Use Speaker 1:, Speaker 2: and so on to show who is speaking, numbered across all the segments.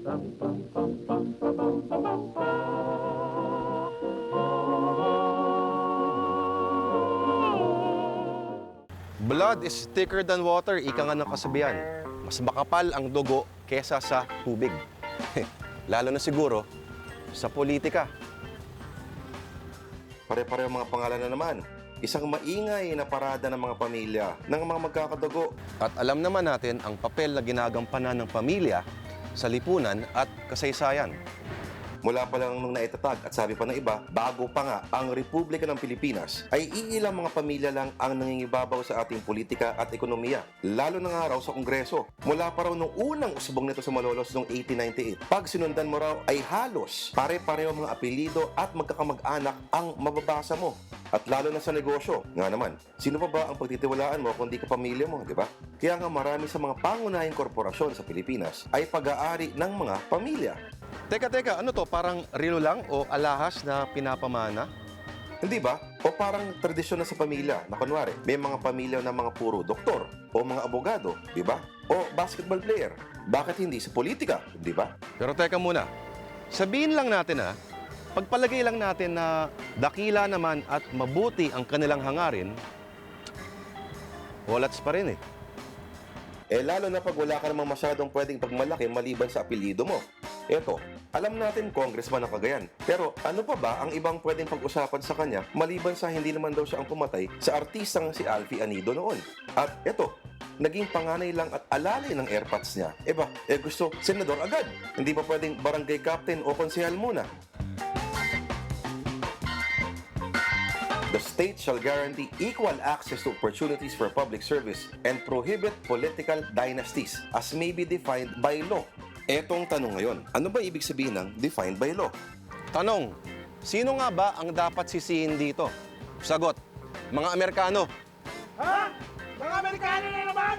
Speaker 1: Blood is thicker than water, ika nga ng kasabihan. Mas makapal ang dugo kesa sa tubig. Lalo na siguro sa politika. Pare-pareho mga pangalan na naman. Isang maingay na parada ng mga pamilya ng mga magkakadugo. At alam naman natin ang papel na ginagampanan ng pamilya sa lipunan at kasaysayan. Mula pa lang nung naitatag at sabi pa ng iba, bago pa nga ang Republika ng Pilipinas, ay iilang mga pamilya lang ang nangingibabaw sa ating politika at ekonomiya. Lalo na nga raw sa Kongreso. Mula pa raw nung unang usbong nito sa Malolos noong 1898, pag sinundan mo raw ay halos pare-pareho mga apelido at magkakamag-anak ang mababasa mo. At lalo na sa negosyo. Nga naman, sino pa ba ang pagtitiwalaan mo kung di ka pamilya mo, di ba? Kaya nga marami sa mga pangunahing korporasyon sa Pilipinas ay pag-aari ng mga pamilya. Teka, ano to? Parang rilo lang o alahas na pinapamana? Hindi ba? O parang tradisyon na sa pamilya na kunwari, may mga pamilya na mga puro doktor o mga abogado, di ba? O basketball player. Bakit hindi sa politika, di ba? Pero teka muna, sabihin lang natin pagpalagay lang natin na dakila naman at mabuti ang kanilang hangarin, walats pa rin lalo na pag wala ka namang masyadong pwedeng pagmalaki maliban sa apelyido mo. Eto, alam natin congressman ang Cagayan. Pero ano pa ba ang ibang pwedeng pag-usapan sa kanya maliban sa hindi naman daw siya ang pumatay sa artistang si Alfie Anido noon? At eto, naging panganay lang at alalay ng airpods niya. Gusto senador agad. Hindi pa pwedeng barangay captain o konsehal muna. The state shall guarantee equal access to opportunities for public service and prohibit political dynasties as may be defined by law. Etong tanong ngayon, ano ba ibig sabihin ng defined by law? Tanong, sino nga ba ang dapat sisihin dito? Sagot, mga Amerikano.
Speaker 2: Ha? Mga Amerikano na naman!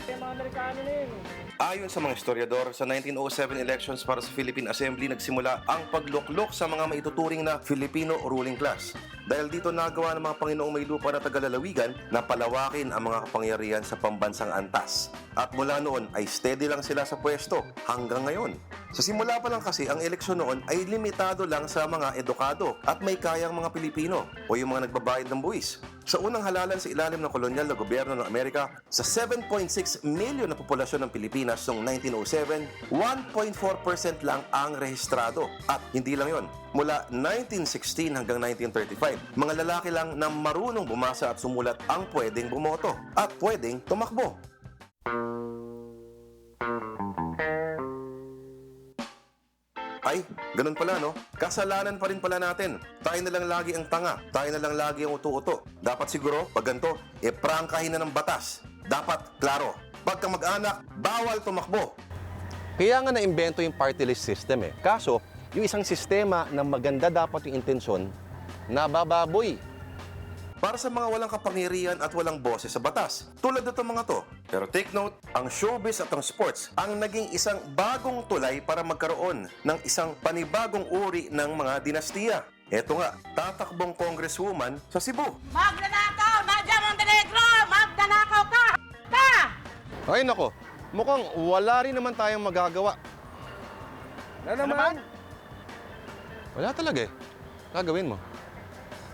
Speaker 2: Mga Amerikano na yun.
Speaker 1: Ayon sa mga historiador, sa 1907 elections para sa Philippine Assembly, nagsimula ang pagluklok sa mga maituturing na Filipino ruling class. Dahil dito nagawa ng mga Panginoong may lupa na tagalalawigan na palawakin ang mga kapangyarihan sa pambansang antas. At mula noon ay steady lang sila sa pwesto hanggang ngayon. Sa simula pa lang kasi ang eleksyon noon ay limitado lang sa mga edukado at may kayang mga Pilipino o yung mga nagbabayad ng buwis. Sa unang halalan sa ilalim ng kolonyal na gobyerno ng Amerika, sa 7.6 million na populasyon ng Pilipinas noong 1907, 1.4% lang ang rehistrado. At hindi lang yon. Mula 1916 hanggang 1935, mga lalaki lang na marunong bumasa at sumulat ang pwedeng bumoto at pwedeng tumakbo. Ay, ganun pala no? Kasalanan pa rin pala natin. Tayo na lang lagi ang tanga. Tayo na lang lagi ang uto-uto. Dapat siguro, pag ganito, prangkahin na ng batas. Dapat, klaro, pagka mag-anak, bawal tumakbo. Kaya nga na-imbento yung party list system Kaso, yung isang sistema na maganda dapat yung intensyon, nabababoy. Para sa mga walang kapangyarihan at walang boses sa batas. Tulad nito mga to. Pero take note, ang showbiz at ang sports ang naging isang bagong tulay para magkaroon ng isang panibagong uri ng mga dinastiya. Eto nga, tatakbong congresswoman sa Cebu.
Speaker 2: Magnanakaw! Nadia Montenegro! Magnanakaw ka! Ka!
Speaker 1: Ay nako, mukhang wala rin naman tayong magagawa.
Speaker 2: Ano naman?
Speaker 1: Wala talaga Gagawin mo.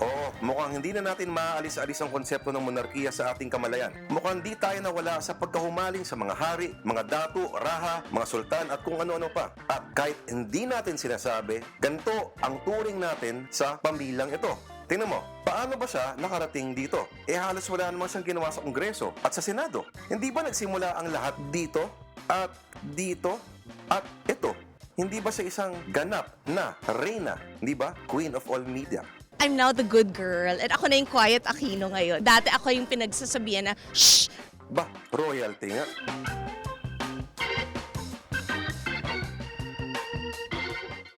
Speaker 3: Oo, mukhang hindi na natin maaalis-alis ang konsepto ng monarkiya sa ating kamalayan. Mukhang di tayo nawala sa pagkahumaling sa mga hari, mga datu, raha, mga sultan at kung ano-ano pa. At kahit hindi natin sinasabi, ganito ang turing natin sa pambilang ito. Tingnan mo, paano ba siya nakarating dito? Halos wala naman siyang ginawa sa Kongreso at sa Senado. Hindi ba nagsimula ang lahat dito at dito at ito? Hindi ba siya isang ganap na reyna? Hindi ba? Queen of all media.
Speaker 4: I'm now the good girl and ako na yung quiet Aquino ngayon. Dati ako yung pinagsasabihan na, shh!
Speaker 3: Ba, royalty nga.